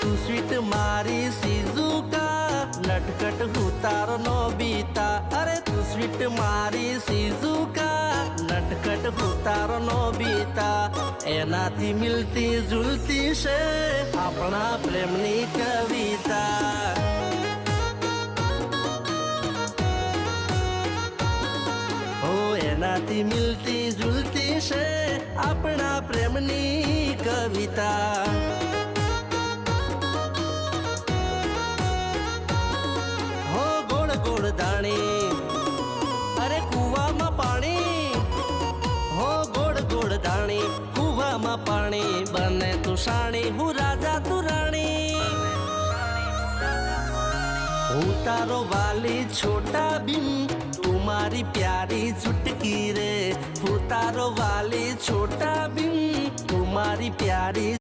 तू स्वीट मारी शिजुका नटखट हूँ तारो नोबिता। अरे तू स्वीट मारी शिजुका नटखट हूँ तारो नोबिता। एनाथी मिलती जुलती से अपना प्रेमनी कविता। हो एनाथी मिलती जुलती से अपना प्रेमनी कविता। हो गोड़ गोड़ दाणी अरे कुआ में पानी। हो गोड़ गोड़ दाणी कुआ में पानी बने तू साणी हूँ राजा तू राणी। हूँ तारो वाली छोटा बिन तुम्हारी प्यारी चुटकी रे। हूँ तारो वाली छोटा बिन तुम्हारी प्यारी